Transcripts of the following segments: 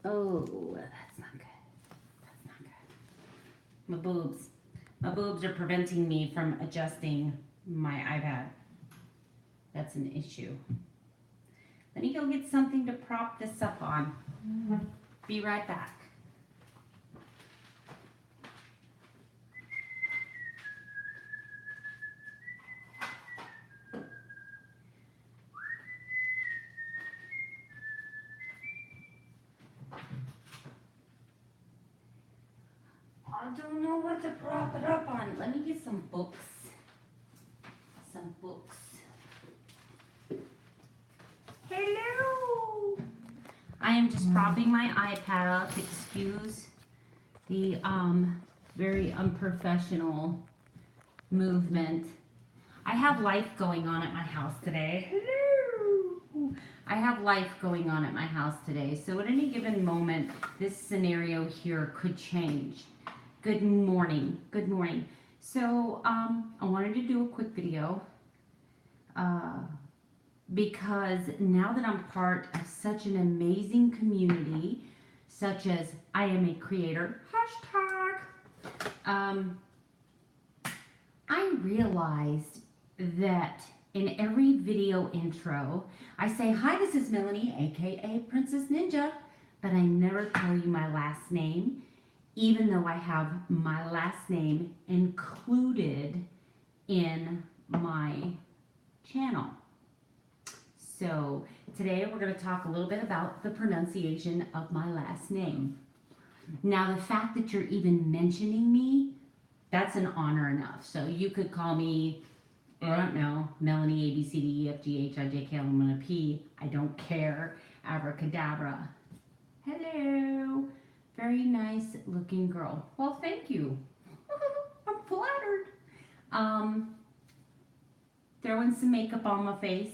Oh, that's not good. That's not good. My boobs. My boobs are preventing me from adjusting my iPad. That's an issue. Let me go get something to prop this up on. Be right back. I don't know what to prop it up on. Let me get some books. Some books. Hello. I am just propping my iPad up. Excuse the very unprofessional movement. I have life going on at my house today. Hello. I have life going on at my house today. So at any given moment, this scenario here could change. Good morning. Good morning. So I wanted to do a quick video because now that I'm part of such an amazing community, such as I am a creator, hashtag, I realized that in every video intro, I say, hi, this is Melanie, aka Princess Ninja, but I never tell you my last name, even though I have my last name included in my channel. So today we're going to talk a little bit about the pronunciation of my last name. Now, the fact that you're even mentioning me, that's an honor enough. So you could call me, I don't know, Melanie, A, B, C, D, E, F, G, H, I, J, K, L, M, N, O, P. I don't care. Abracadabra. Hello. Very nice looking girl. Well, thank you. I'm flattered. Throwing some makeup on my face.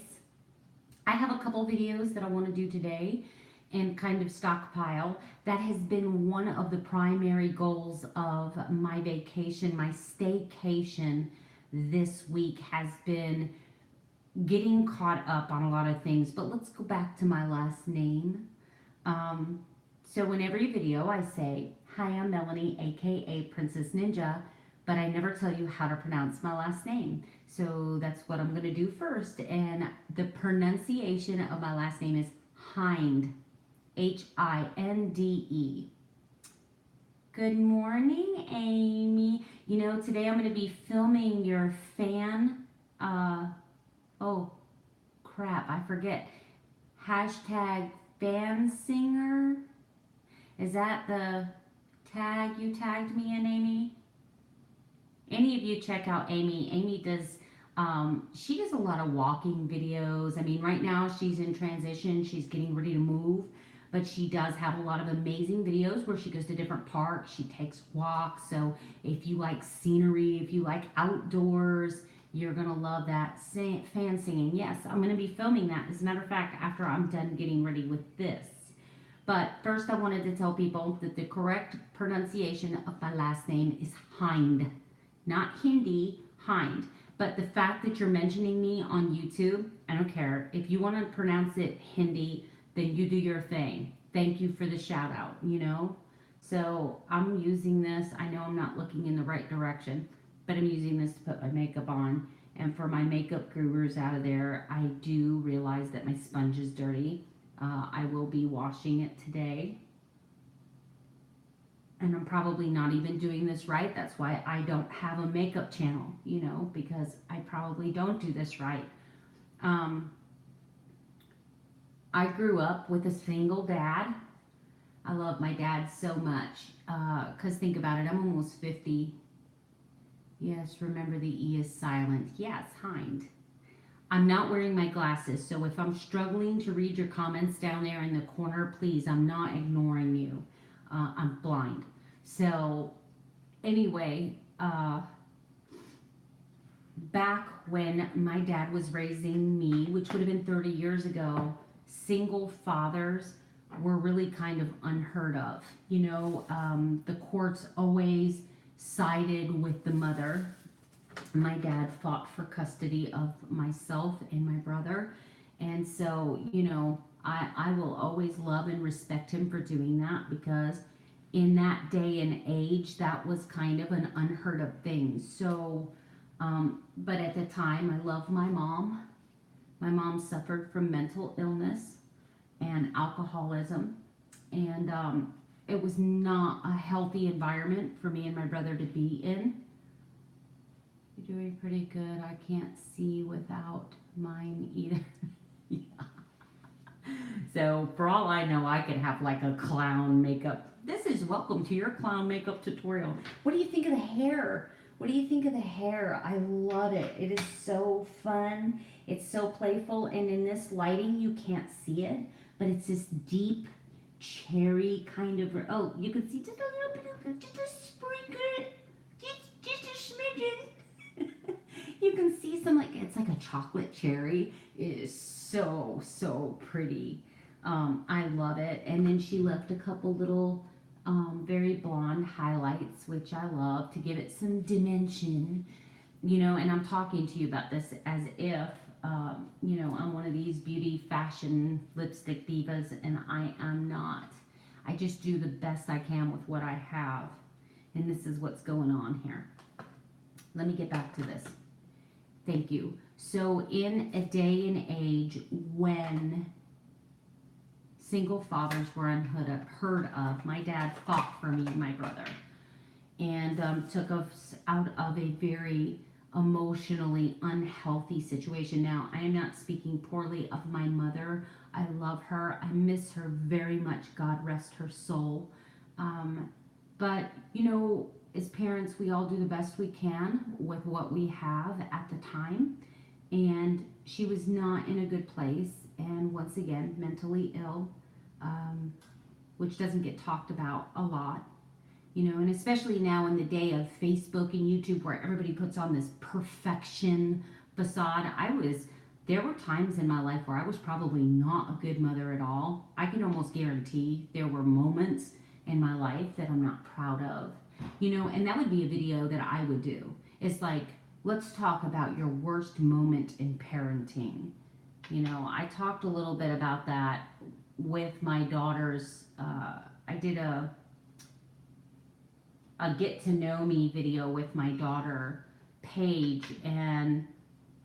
I have a couple videos that I want to do today and kind of stockpile. That has been one of the primary goals of my vacation, my staycation this week, has been getting caught up on a lot of things. But let's go back to my last name. So in every video I say, hi, I'm Melanie, aka Princess Ninja, but I never tell you how to pronounce my last name. So that's what I'm going to do first. And the pronunciation of my last name is Hind. Hinde. Good morning, Amy. You know, today I'm going to be filming your fan, oh, crap, I forget. Hashtag fan singer. Is that the tag you tagged me in, Amy? Any of you check out Amy. Amy does, she does a lot of walking videos. I mean, right now she's in transition. She's getting ready to move. But she does have a lot of amazing videos where she goes to different parks. She takes walks. So if you like scenery, if you like outdoors, you're going to love that fan singing. Yes, I'm going to be filming that. As a matter of fact, after I'm done getting ready with this. But first I wanted to tell people that the correct pronunciation of my last name is Hind. Not Hindi, Hind. But the fact that you're mentioning me on YouTube, I don't care. If you want to pronounce it Hindi, then you do your thing. Thank you for the shout out, you know? So I'm using this. I know I'm not looking in the right direction, but I'm using this to put my makeup on. And for my makeup gurus out of there, I do realize that my sponge is dirty. I will be washing it today. And I'm probably not even doing this right. That's why I don't have a makeup channel, you know, because I probably don't do this right. I grew up with a single dad. I love my dad so much. Because think about it, I'm almost 50. Yes, remember the E is silent. Yes, Hind. I'm not wearing my glasses, so if I'm struggling to read your comments down there in the corner, please, I'm not ignoring you. I'm blind. So, anyway, back when my dad was raising me, which would have been 30 years ago, single fathers were really kind of unheard of. You know, the courts always sided with the mother. My dad fought for custody of myself and my brother, And so, you know, I will always love and respect him for doing that, because in that day and age, that was kind of an unheard of thing. So, but at the time, I loved my mom. My mom suffered from mental illness and alcoholism, and it was not a healthy environment for me and my brother to be in. You're doing pretty good. I can't see without mine either. Yeah. So for all I know, I could have like a clown makeup. This is welcome to your clown makeup tutorial. What do you think of the hair? What do you think of the hair? I love it. It is so fun. It's so playful, and in this lighting, you can't see it, but it's this deep cherry kind of. Oh, you can see just a little bit of it, just a sprinkle, just a smidgen. You can see some, like, it's like a chocolate cherry. It is so pretty. I love it. And then she left a couple little very blonde highlights, which I love, to give it some dimension. You know, and I'm talking to you about this as if, you know, I'm one of these beauty fashion lipstick divas, and I am not. I just do the best I can with what I have. And this is what's going on here. Let me get back to this. Thank you. So in a day and age when single fathers were unheard of, my dad fought for me and my brother, and took us out of a very emotionally unhealthy situation. Now, I am not speaking poorly of my mother. I love her. I miss her very much. God rest her soul. But, you know, as parents, we all do the best we can with what we have at the time. And she was not in a good place, and once again, mentally ill, which doesn't get talked about a lot. You know, and especially now in the day of Facebook and YouTube, where everybody puts on this perfection facade. There were times in my life where I was probably not a good mother at all. I can almost guarantee there were moments in my life that I'm not proud of. You know, and that would be a video that I would do. It's like, let's talk about your worst moment in parenting. You know, I talked a little bit about that with my daughters. I did a get to know me video with my daughter Paige, and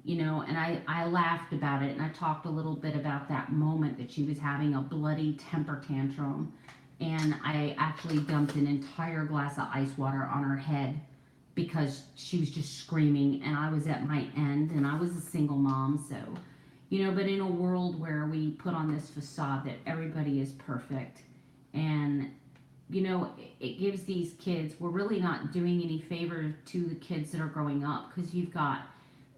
you know, and I laughed about it, and I talked a little bit about that moment that she was having a bloody temper tantrum, and I actually dumped an entire glass of ice water on her head because she was just screaming, and I was at my end, and I was a single mom. So, you know, but in a world where we put on this facade that everybody is perfect, and you know, it gives these kids, we're really not doing any favor to the kids that are growing up, because you've got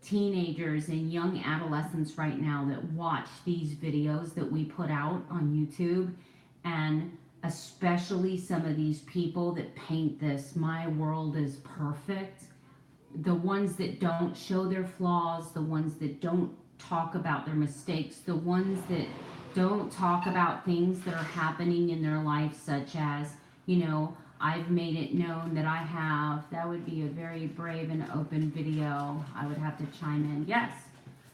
teenagers and young adolescents right now that watch these videos that we put out on YouTube, and especially some of these people that paint this, my world is perfect. The ones that don't show their flaws, the ones that don't talk about their mistakes, the ones that don't talk about things that are happening in their life, such as, you know, I've made it known that I have. That would be a very brave and open video. I would have to chime in. Yes.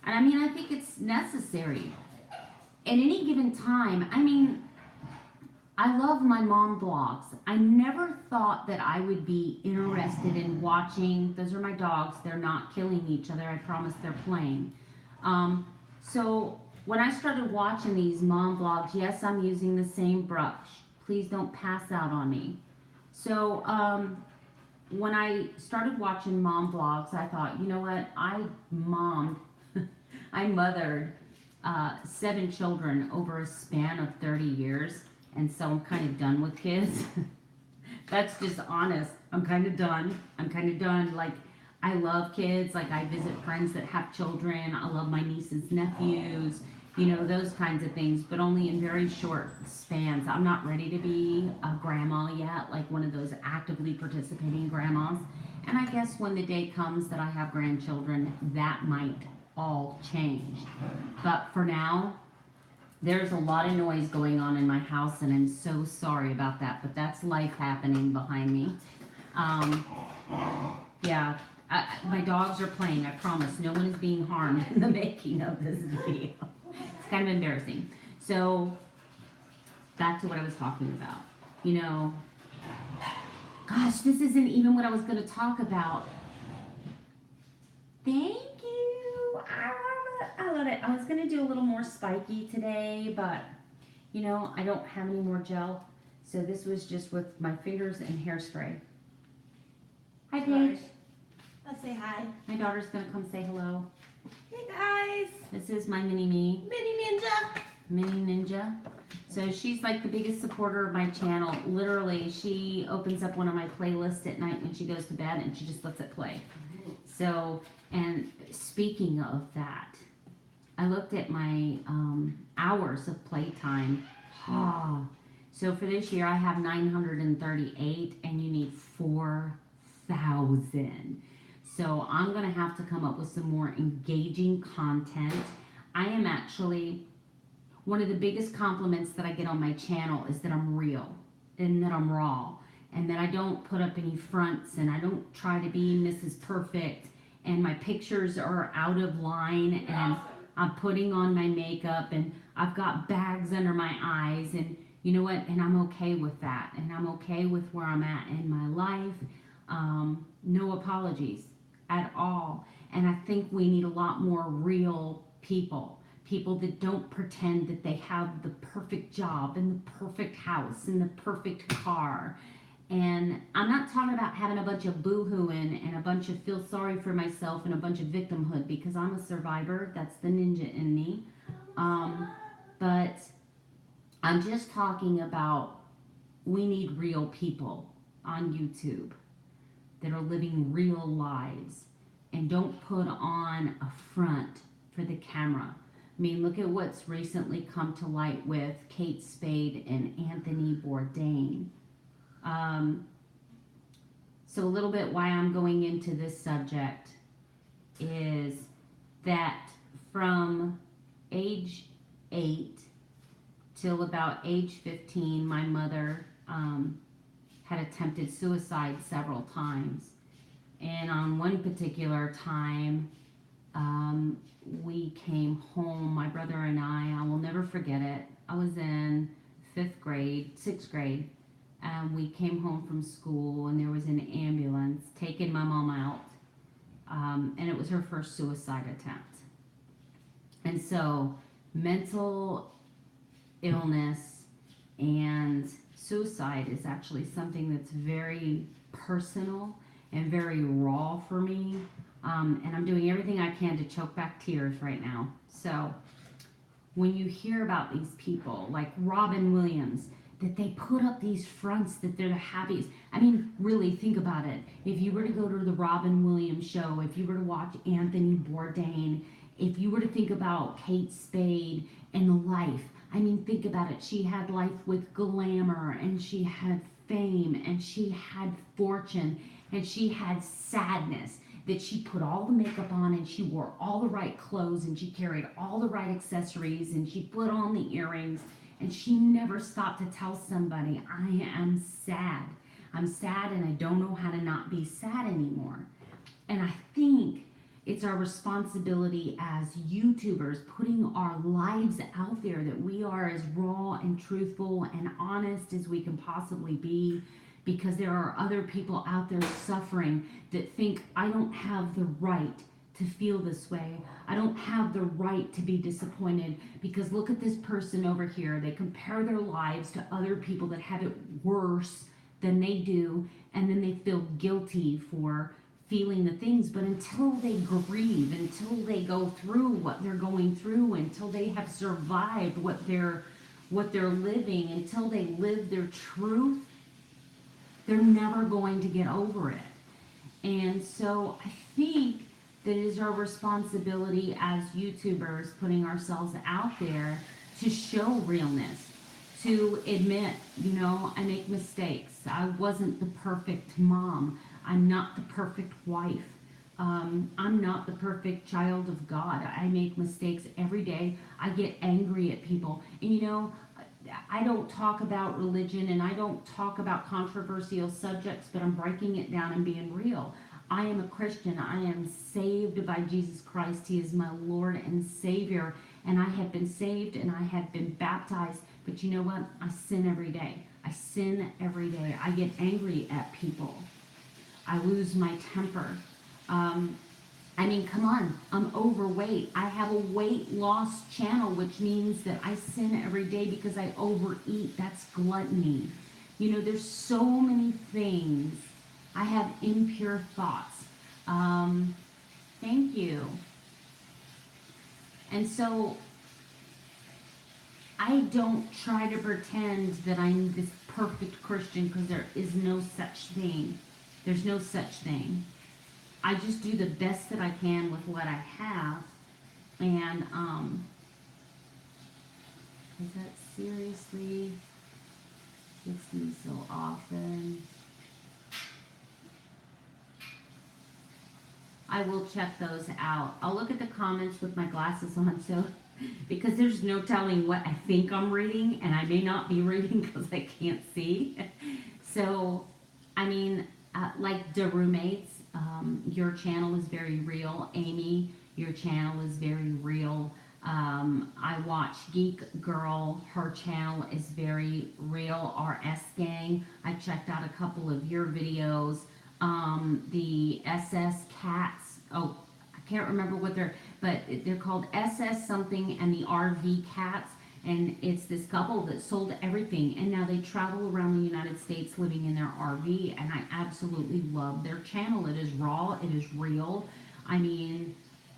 And I mean, I think it's necessary. At any given time, I mean, I love my mom blogs. I never thought that I would be interested in watching. Those are my dogs. They're not killing each other. I promise they're playing. So when I started watching these mom blogs, yes, I'm using the same brush. Please don't pass out on me. So when I started watching mom blogs, I thought, you know what? I mothered 7 children over a span of 30 years. And so I'm kind of done with kids. That's just honest. I'm kind of done. Like, I love kids. Like, I visit friends that have children. I love my nieces, nephews, you know, those kinds of things, but only in very short spans. I'm not ready to be a grandma yet, like one of those actively participating grandmas. And I guess when the day comes that I have grandchildren, that might all change. But for now, there's a lot of noise going on in my house, and I'm so sorry about that, but that's life happening behind me. Yeah, my dogs are playing, I promise. No one is being harmed in the making of this video. It's kind of embarrassing. So back to what I was talking about. You know, gosh, this isn't even what I was going to talk about. Thank you. I love it. I was going to do a little more spiky today, but you know, I don't have any more gel. So this was just with my fingers and hairspray. Hi, Paige. Let's say hi. My daughter's going to come say hello. Hey guys. This is my mini me. Mini Ninja. Mini Ninja. So she's like the biggest supporter of my channel. Literally, she opens up one of my playlists at night when she goes to bed and she just lets it play. So, and speaking of that, I looked at my hours of playtime. So for this year, I have 938 and you need 4,000. So I'm going to have to come up with some more engaging content. I am actually, one of the biggest compliments that I get on my channel is that I'm real and that I'm raw and that I don't put up any fronts and I don't try to be Mrs. Perfect and my pictures are out of line and I'm putting on my makeup and I've got bags under my eyes and you know what, and I'm okay with that and I'm okay with where I'm at in my life. No apologies at all. And I think we need a lot more real people that don't pretend that they have the perfect job and the perfect house and the perfect car. And I'm not talking about having a bunch of boo-hooing and a bunch of feel sorry for myself and a bunch of victimhood because I'm a survivor. That's the ninja in me. But I'm just talking about we need real people on YouTube that are living real lives and don't put on a front for the camera. I mean, look at what's recently come to light with Kate Spade and Anthony Bourdain. So a little bit why I'm going into this subject is that from age 8 till about age 15, my mother had attempted suicide several times. And on one particular time, we came home, my brother and I will never forget it. I was in 6th grade, and we came home from school and there was an ambulance taking my mom out. And it was her first suicide attempt. And so mental illness and suicide is actually something that's very personal and very raw for me. And I'm doing everything I can to choke back tears right now. So when you hear about these people like Robin Williams, that they put up these fronts that they're the happiest. I mean, really think about it. If you were to go to the Robin Williams show, if you were to watch Anthony Bourdain, if you were to think about Kate Spade and the life, I mean, think about it. She had life with glamour and she had fame and she had fortune and she had sadness. That she put all the makeup on and she wore all the right clothes and she carried all the right accessories and she put on the earrings and she never stopped to tell somebody, I am sad. I'm sad and I don't know how to not be sad anymore. And I think it's our responsibility as YouTubers putting our lives out there that we are as raw and truthful and honest as we can possibly be. Because there are other people out there suffering that think I don't have the right to feel this way. I don't have the right to be disappointed because look at this person over here. They compare their lives to other people that have it worse than they do, and then they feel guilty for feeling the things. But until they grieve, until they go through what they're going through, until they have survived what they're living, until they live their truth, they're never going to get over it. And so I think that it is our responsibility as YouTubers putting ourselves out there to show realness, to admit, you know, I make mistakes. I wasn't the perfect mom. I'm not the perfect wife. I'm not the perfect child of God. I make mistakes every day. I get angry at people. And you know, I don't talk about religion and I don't talk about controversial subjects, but I'm breaking it down and being real. I am a Christian. I am saved by Jesus Christ. He is my Lord and Savior. and I have been saved and I have been baptized. But you know what? I sin every day. I sin every day. I get angry at people. I lose my temper. I mean, come on, I'm overweight. I have a weight loss channel, which means that I sin every day because I overeat. That's gluttony. You know, there's so many things. I have impure thoughts. Thank you. And so I don't try to pretend that I'm this perfect Christian because there is no such thing. There's no such thing. I just do the best that I can with what I have. And, is that seriously? Gets me so often. I will check those out. I'll look at the comments with my glasses on, so because there's no telling what I think I'm reading, and I may not be reading because I can't see. So, I mean, like the roommates, your channel is very real. Amy, your channel is very real. I watch Geek Girl, her channel is very real. RS Gang, I checked out a couple of your videos. The SS Cats, oh, I can't remember what but they're called SS something, and the RV Cats, and it's this couple that sold everything, and now they travel around the United States living in their RV, and I absolutely love their channel. It is raw, it is real. I mean,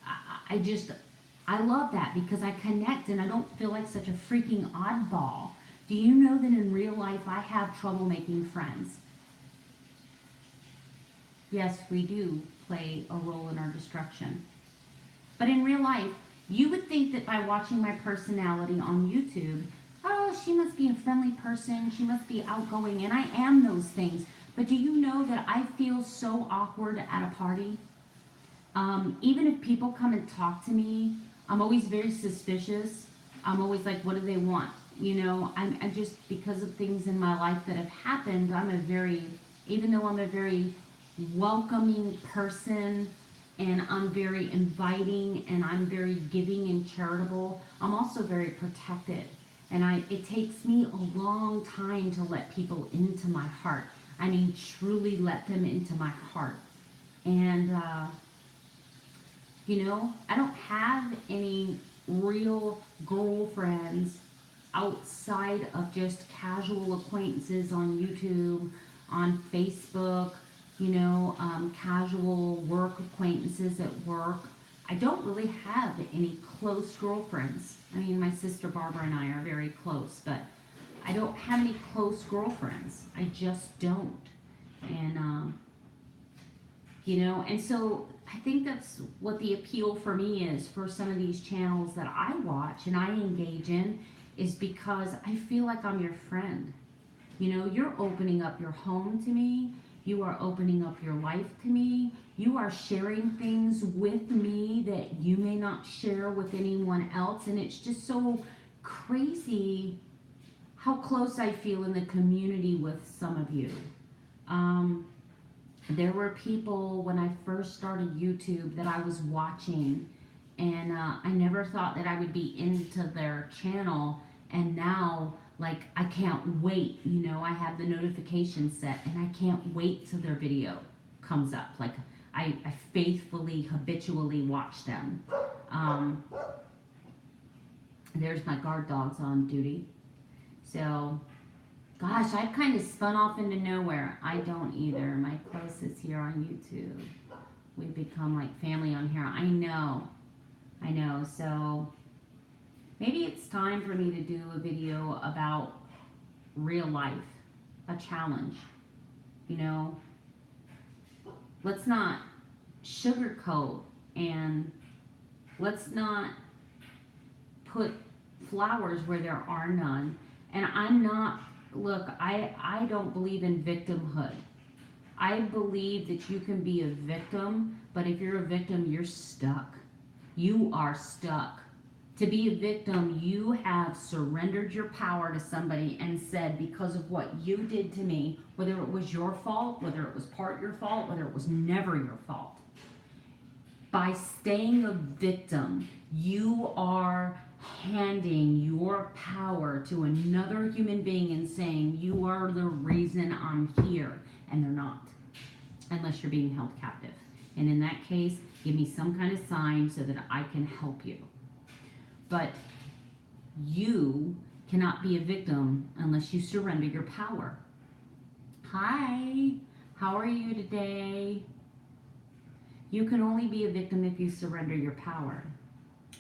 I love that because I connect and I don't feel like such a freaking oddball. Do you know that in real life I have trouble making friends? Yes, we do play a role in our destruction. But in real life, you would think that by watching my personality on YouTube, oh, she must be a friendly person, she must be outgoing, and I am those things. But do you know that I feel so awkward at a party? Even if people come and talk to me, I'm always very suspicious. I'm always like, what do they want? You know, I'm just, because of things in my life that have happened, even though I'm a very welcoming person, and I'm very inviting, and I'm very giving and charitable, I'm also very protected. And it takes me a long time to let people into my heart. I mean, truly let them into my heart. And, you know, I don't have any real girlfriends outside of just casual acquaintances on YouTube, on Facebook, you know, casual work acquaintances at work. I don't really have any close girlfriends. I mean, my sister Barbara and I are very close, but I don't have any close girlfriends. I just don't. And, you know, and so I think that's what the appeal for me is for some of these channels that I watch and I engage in, is because I feel like I'm your friend. You know, you're opening up your home to me. You are opening up your life to me. You are sharing things with me that you may not share with anyone else. And it's just so crazy how close I feel in the community with some of you. There were people when I first started YouTube that I was watching, and I never thought that I would be into their channel. And now, like, I can't wait, you know, I have the notification set and I can't wait till their video comes up. Like, I faithfully, habitually watch them. There's my guard dogs on duty. So, gosh, I've kind of spun off into nowhere. I don't either. My closest here on YouTube. We've become like family on here. I know. So, maybe it's time for me to do a video about real life, a challenge. You know, let's not sugarcoat, and let's not put flowers where there are none. And I don't believe in victimhood. I believe that you can be a victim, but if you're a victim, you're stuck. You are stuck. To be a victim, you have surrendered your power to somebody and said, because of what you did to me, whether it was your fault, whether it was part your fault, whether it was never your fault, by staying a victim, you are handing your power to another human being and saying, you are the reason I'm here. And they're not, unless you're being held captive. And in that case, give me some kind of sign so that I can help you. But you cannot be a victim unless you surrender your power. Hi, how are you today? You can only be a victim if you surrender your power.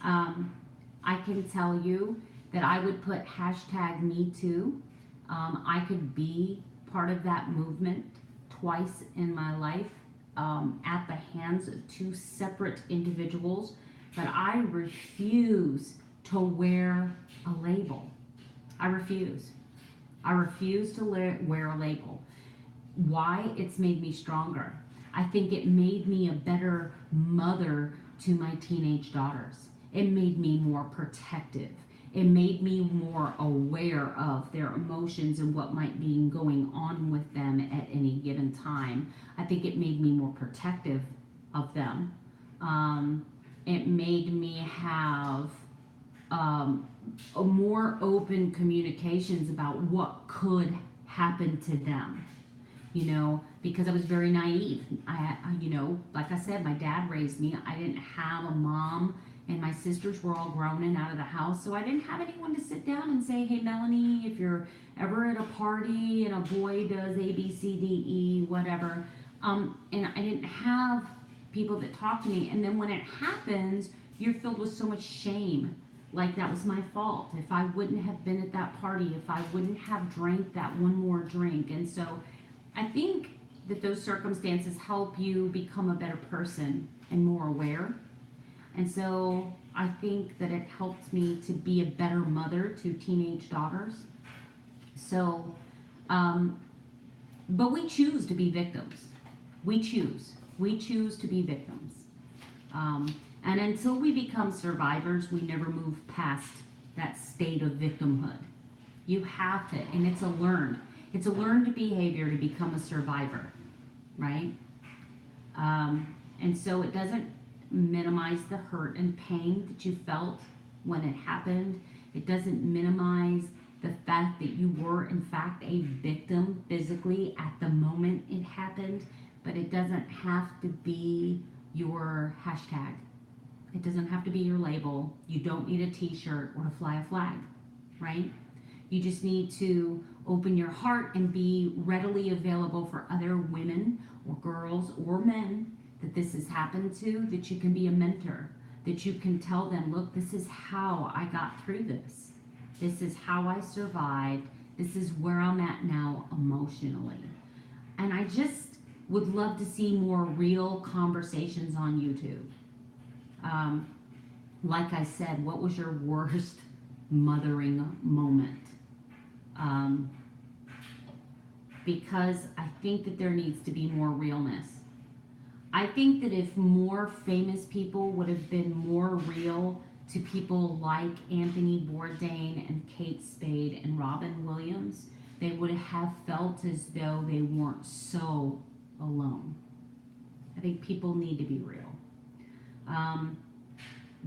I can tell you that I would put hashtag me too. I could be part of that movement twice in my life at the hands of two separate individuals, but I refuse to wear a label. I refuse. I refuse to wear a label. Why? It's made me stronger. I think it made me a better mother to my teenage daughters. It made me more protective. It made me more aware of their emotions and what might be going on with them at any given time. I think it made me more protective of them. It made me have a more open communications about what could happen to them. You know, because I was very naive. Like I said, my dad raised me. I didn't have a mom, and my sisters were all grown and out of the house, so I didn't have anyone to sit down and say, hey, Melanie, if you're ever at a party and a boy does A, B, C, D, E, whatever, and I didn't have people that talk to me. And then when it happens, you're filled with so much shame. Like that was my fault. If I wouldn't have been at that party, if I wouldn't have drank that one more drink. And so I think that those circumstances help you become a better person and more aware. And so I think that it helped me to be a better mother to teenage daughters. So, but we choose to be victims. We choose. We choose to be victims. And until we become survivors, we never move past that state of victimhood. You have to, and it's a learned behavior to become a survivor, right? And so it doesn't minimize the hurt and pain that you felt when it happened. It doesn't minimize the fact that you were, in fact, a victim physically at the moment it happened, but it doesn't have to be your hashtag. It doesn't have to be your label. You don't need a t-shirt or to fly a flag, right? You just need to open your heart and be readily available for other women or girls or men that this has happened to, that you can be a mentor, that you can tell them, look, this is how I got through this. This is how I survived. This is where I'm at now emotionally. And I just would love to see more real conversations on YouTube. Like I said, what was your worst mothering moment? Because I think that there needs to be more realness. I think that if more famous people would have been more real to people like Anthony Bourdain and Kate Spade and Robin Williams, they would have felt as though they weren't so alone. I think people need to be real.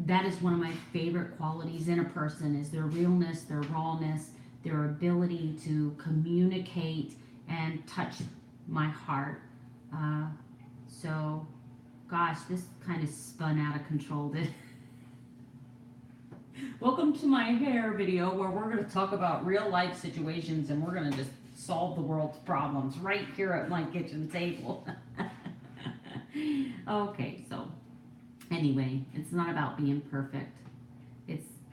That is one of my favorite qualities in a person, is their realness, their rawness, their ability to communicate and touch my heart. So, gosh, this kind of spun out of control, did Welcome to my hair video where we're going to talk about real life situations and we're going to just solve the world's problems right here at my kitchen table. Okay, so anyway, it's not about being perfect.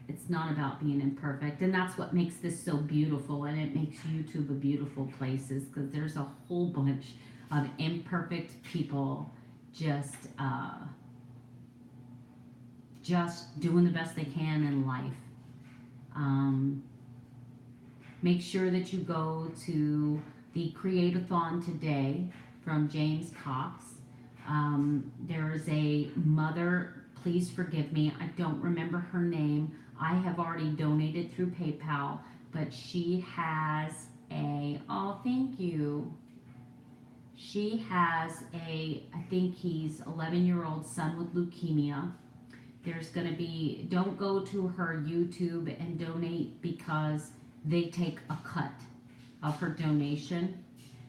It's not about being imperfect, and that's what makes this so beautiful, and it makes YouTube a beautiful place, is because there's a whole bunch of imperfect people just doing the best they can in life. Make sure that you go to the Create-a-thon today from James Cox. There is a mother, please forgive me, I don't remember her name. I have already donated through PayPal, but she has oh, thank you. She has I think he's 11-year-old son with leukemia. There's going to be, don't go to her YouTube and donate because they take a cut of her donation.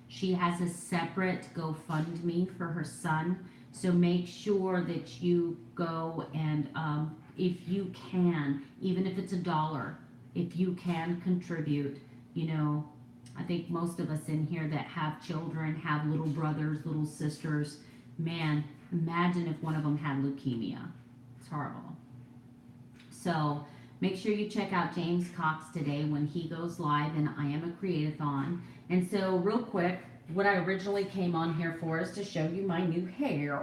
She has a separate GoFundMe for her son. So make sure that you go and if you can, even if it's $1, if you can contribute, you know, I think most of us in here that have children, have little brothers, little sisters, man, imagine if one of them had leukemia. It's horrible. So make sure you check out James Cox today when he goes live in I Am a Create-a-thon. And so real quick, what I originally came on here for is to show you my new hair.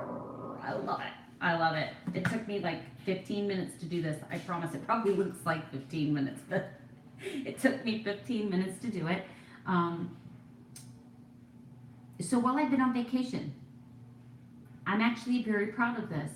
I love it. I love it. It took me like 15 minutes to do this. I promise it probably looks like 15 minutes, but it took me 15 minutes to do it. So while I've been on vacation, I'm actually very proud of this.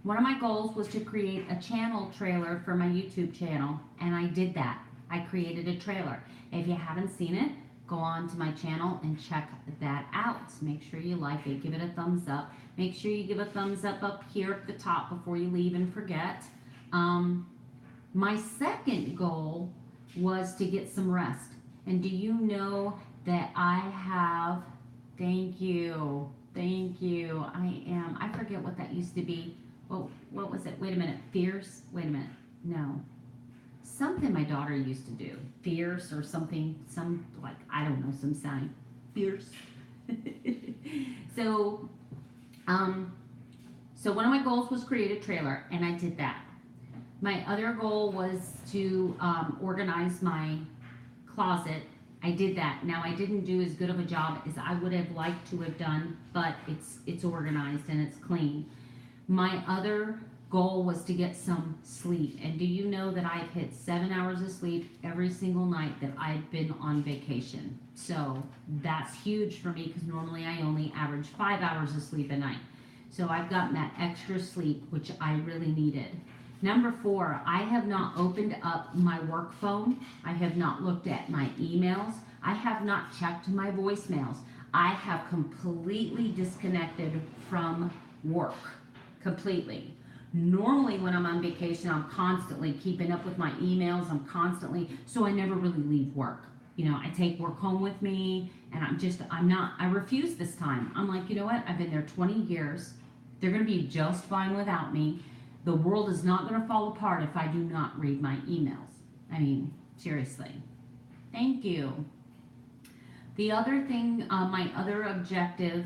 One of my goals was to create a channel trailer for my YouTube channel, and I did that. I created a trailer. If you haven't seen it, go on to my channel and check that out. Make sure you like it, give it a thumbs up. Make sure you give a thumbs up here at the top before you leave and forget. My second goal was to get some rest. And do you know that I have, thank you, I forget what that used to be. Oh, what was it? Wait a minute, fierce? Wait a minute, no. Something my daughter used to do. Fierce or something, some, like, I don't know, some sign. Fierce. So one of my goals was create a trailer, and I did that. My other goal was to organize my closet. I did that. Now, I didn't do as good of a job as I would have liked to have done, but it's organized and it's clean. My other goal was to get some sleep. And do you know that I've hit 7 hours of sleep every single night that I've been on vacation? So that's huge for me because normally I only average 5 hours of sleep a night. So I've gotten that extra sleep, which I really needed. Number 4, I have not opened up my work phone. I have not looked at my emails. I have not checked my voicemails. I have completely disconnected from work. Completely. Normally when I'm on vacation, I'm constantly keeping up with my emails. So I never really leave work. You know, I take work home with me, and I refuse this time. I'm like, you know what? I've been there 20 years. They're going to be just fine without me. The world is not going to fall apart if I do not read my emails. I mean, seriously. Thank you. The other thing, my other objective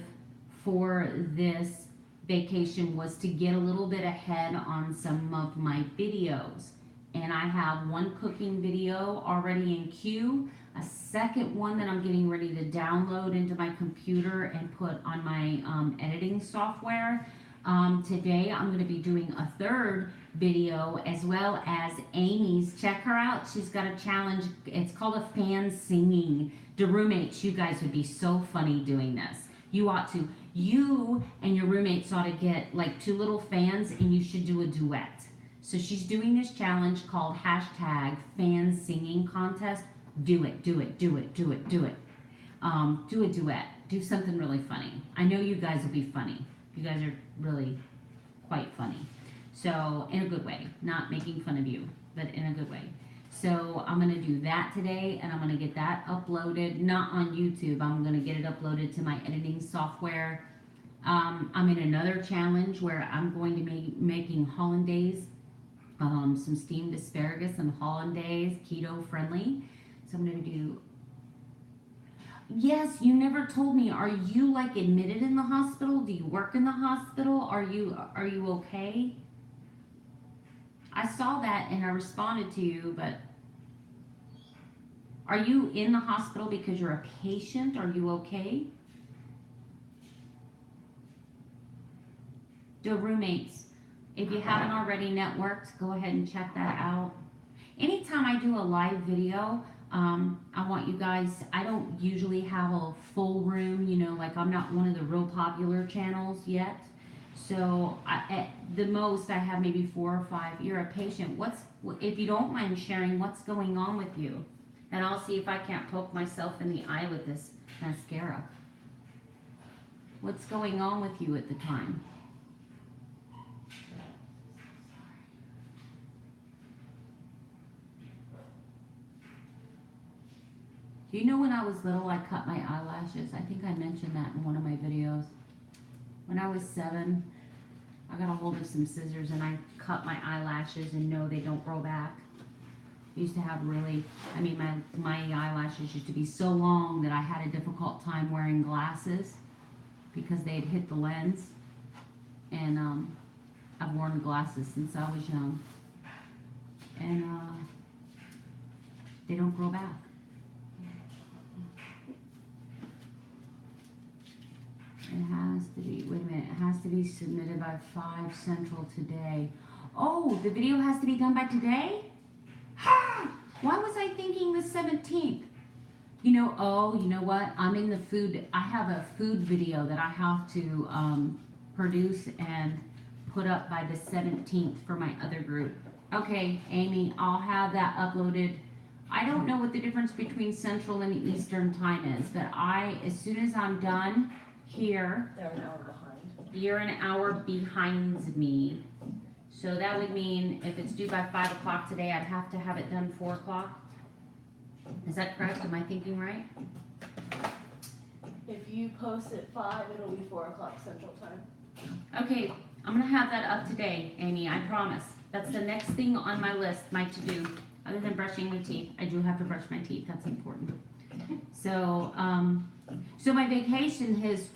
for this vacation was to get a little bit ahead on some of my videos. And I have one cooking video already in queue, a second one that I'm getting ready to download into my computer and put on my editing software. Today I'm going to be doing a third video as well as Amy's. Check her out. She's got a challenge. It's called a fan singing. The roommates, you guys would be so funny doing this. You ought to. You and your roommates ought to get like 2 little fans and you should do a duet. So she's doing this challenge called #fan singing contest. Do it, do it, do it, do it, do it. Do a duet. Do something really funny. I know you guys will be funny. You guys are really quite funny. So, in a good way. Not making fun of you, but in a good way. So, I'm going to do that today, and I'm going to get that uploaded. Not on YouTube. I'm going to get it uploaded to my editing software. I'm in another challenge where I'm going to be making hollandaise, some steamed asparagus and hollandaise, keto friendly. So, I'm going to do... Yes, you never told me. Are you like admitted in the hospital? Do you work in the hospital? Are you okay? I saw that and I responded to you, but are you in the hospital because you're a patient? Are you okay? The roommates, if you haven't already networked, go ahead and check that out. Anytime I do a live video, I want you guys, I don't usually have a full room, you know, like I'm not one of the real popular channels yet. So at the most I have maybe 4 or 5. You're a patient. If you don't mind sharing, what's going on with you? And I'll see if I can't poke myself in the eye with this mascara. What's going on with you at the time? Do you know when I was little, I cut my eyelashes? I think I mentioned that in one of my videos. When I was 7, I got a hold of some scissors and I cut my eyelashes, and no, they don't grow back. I used to have really, my eyelashes used to be so long that I had a difficult time wearing glasses because they had hit the lens. And I've worn glasses since I was young. And they don't grow back. It has to be, wait a minute, it has to be submitted by 5 Central today. Oh, the video has to be done by today? Why was I thinking the 17th? You know what? I'm in the food, I have a food video that I have to produce and put up by the 17th for my other group. Okay, Amy, I'll have that uploaded. I don't know what the difference between Central and Eastern time is, but as soon as I'm done here, They're an hour behind. you're an hour behind me. So that would mean if it's due by 5 o'clock today, I'd have to have it done 4 o'clock. Is that correct? Am I thinking right? If you post at 5, it'll be 4 o'clock Central Time. Okay, I'm gonna have that up today, Amy, I promise. That's the next thing on my list, my to-do, other than brushing my teeth. I do have to brush my teeth, that's important. So, so my vacation has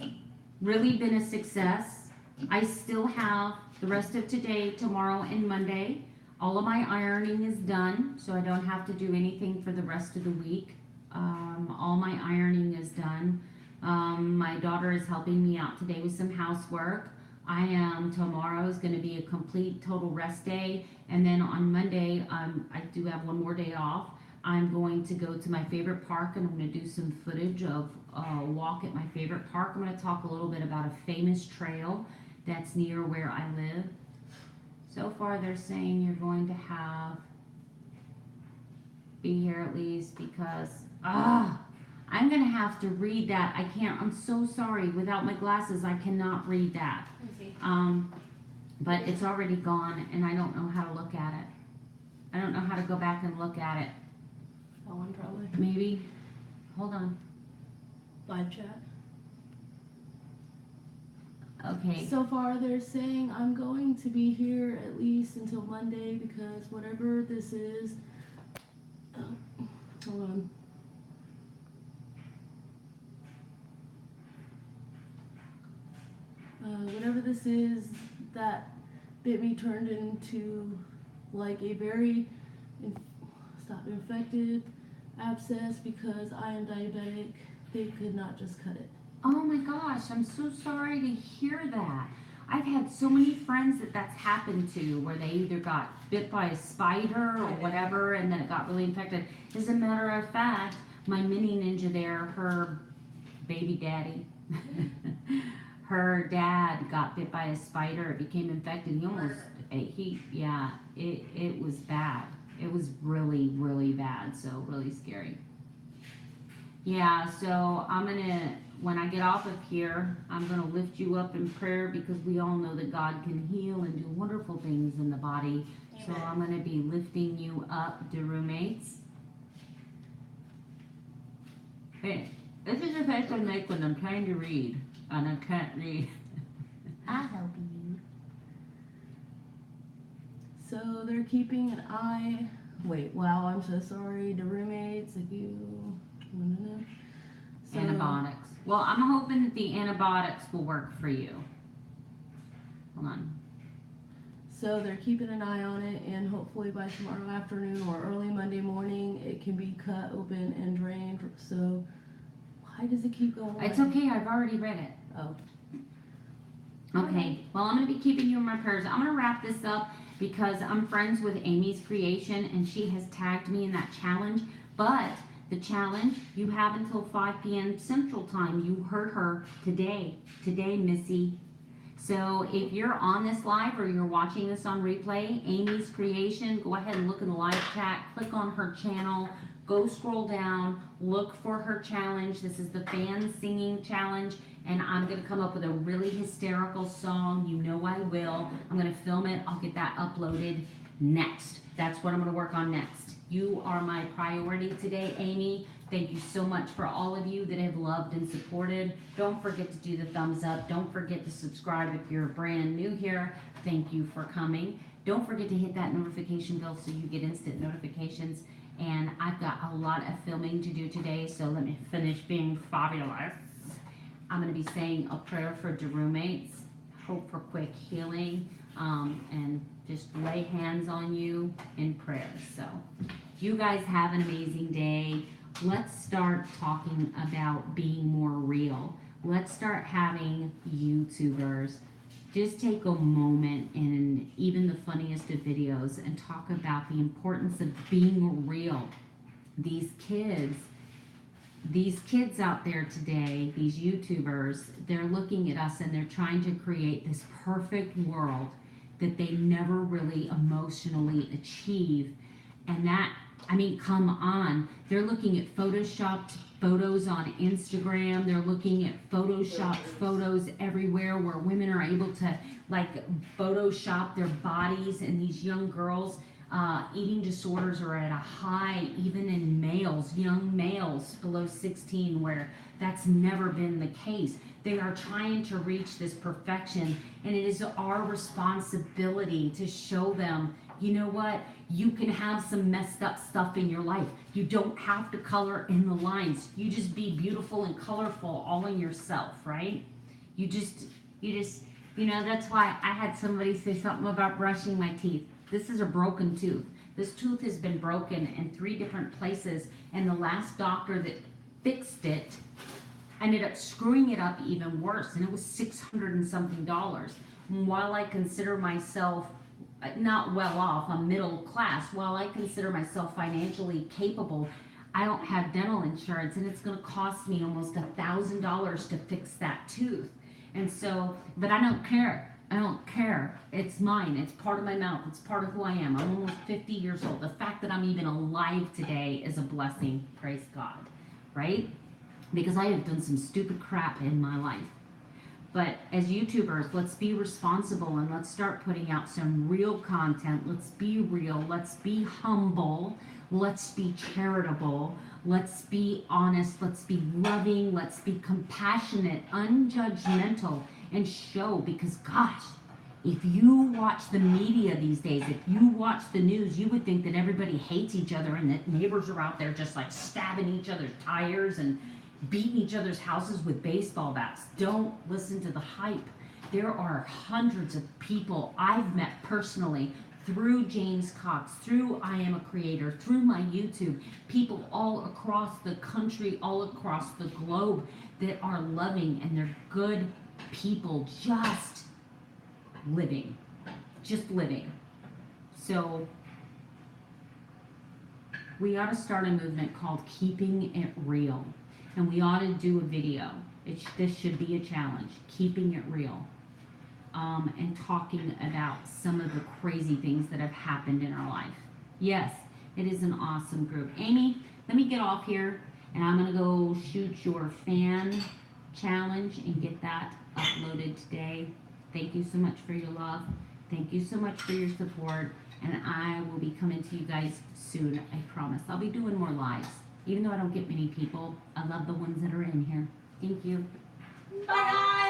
really been a success. I still have the rest of today, tomorrow, and Monday. All of my ironing is done, so I don't have to do anything for the rest of the week. All my ironing is done. My daughter is helping me out today with some housework. Tomorrow is going to be a complete total rest day. And then on Monday, I do have one more day off. I'm going to go to my favorite park, and I'm going to do some footage of a walk at my favorite park. I'm going to talk a little bit about a famous trail that's near where I live. So far, they're saying you're going to be here at least because, I'm going to have to read that. I'm so sorry. Without my glasses, I cannot read that. But it's already gone, and I don't know how to look at it. I don't know how to go back and look at it. That one probably. Maybe. Hold on. Live chat. Okay. So far, they're saying I'm going to be here at least until Monday because whatever this is. Hold on. Whatever this is, that bit me turned into like a very infected abscess because I am diabetic. They could not just cut it. Oh my gosh, I'm so sorry to hear that. I've had so many friends that's happened to, where they either got bit by a spider or whatever, and then it got really infected. As a matter of fact, my mini ninja there, her baby daddy, her dad got bit by a spider. It became infected. It was bad. It was really, really bad. So really scary. Yeah, so when I get off of here, I'm gonna lift you up in prayer because we all know that God can heal and do wonderful things in the body. Amen. So I'm gonna be lifting you up, dear roommates. Hey, this is the face I make when I'm trying to read and I can't read. I'll help you. So they're keeping an eye. Wait, wow, I'm so sorry. The roommates, if you want to know. So, antibiotics. Well, I'm hoping that the antibiotics will work for you. Hold on. So they're keeping an eye on it, and hopefully by tomorrow afternoon or early Monday morning, it can be cut open and drained. So why does it keep going away? It's okay. I've already read it. Oh. Okay. Well, I'm going to be keeping you in my prayers. I'm going to wrap this up because I'm friends with Amy's Creation, and she has tagged me in that challenge. But the challenge, you have until 5 p.m. Central Time. You heard her today, Missy. So if you're on this live or you're watching this on replay, Amy's Creation, go ahead and look in the live chat, click on her channel, go scroll down, look for her challenge. This is the fan singing challenge, and I'm going to come up with a really hysterical song. You know I will. I'm going to film it. I'll get that uploaded next. That's what I'm going to work on next. You are my priority today, Amy. Thank you so much for all of you that have loved and supported. Don't forget to do the thumbs up. Don't forget to subscribe if you're brand new here. Thank you for coming. Don't forget to hit that notification bell so you get instant notifications. And I've got a lot of filming to do today, so let me finish being fabulous. I'm going to be saying a prayer for the roommates, hope for quick healing, and just lay hands on you in prayer. So you guys have an amazing day. Let's start talking about being more real. Let's start having YouTubers just take a moment in even the funniest of videos and talk about the importance of being real. These kids out there today, these YouTubers, they're looking at us and they're trying to create this perfect world that they never really emotionally achieve. And that, I mean, come on. They're looking at photoshopped photos on Instagram. They're looking at photoshopped photos everywhere where women are able to like photoshop their bodies, and these young girls, eating disorders are at a high even in males, young males below 16, where that's never been the case. They are trying to reach this perfection, and it is our responsibility to show them, you know what, you can have some messed up stuff in your life. You don't have to color in the lines. You just be beautiful and colorful all in yourself, right? You just, you know, that's why I had somebody say something about brushing my teeth. This is a broken tooth. This tooth has been broken in 3 different places, and the last doctor that fixed it ended up screwing it up even worse, and it was $600 and something. And while I consider myself not well off, I'm middle class, while I consider myself financially capable, I don't have dental insurance, and it's going to cost me almost $1,000 to fix that tooth. And so, but I don't care. I don't care. It's mine. It's part of my mouth. It's part of who I am. I'm almost 50 years old. The fact that I'm even alive today is a blessing. Praise God. Right? Because I have done some stupid crap in my life. But as YouTubers, let's be responsible and let's start putting out some real content. Let's be real. Let's be humble. Let's be charitable. Let's be honest. Let's be loving. Let's be compassionate, unjudgmental, and show, because gosh, if you watch the media these days, if you watch the news, you would think that everybody hates each other and that neighbors are out there just like stabbing each other's tires and beating each other's houses with baseball bats. Don't listen to the hype. There are hundreds of people I've met personally through James Cox, through I Am a Creator, through my YouTube, people all across the country, all across the globe that are loving and they're good people, just living. So we ought to start a movement called Keeping It Real. And we ought to do a video. This should be a challenge, keeping it real. And talking about some of the crazy things that have happened in our life. Yes, it is an awesome group. Amy, let me get off here, and I'm going to go shoot your fan challenge and get that uploaded today. Thank you so much for your love. Thank you so much for your support. And I will be coming to you guys soon, I promise. I'll be doing more lives. Even though I don't get many people, I love the ones that are in here. Thank you. Bye, guys.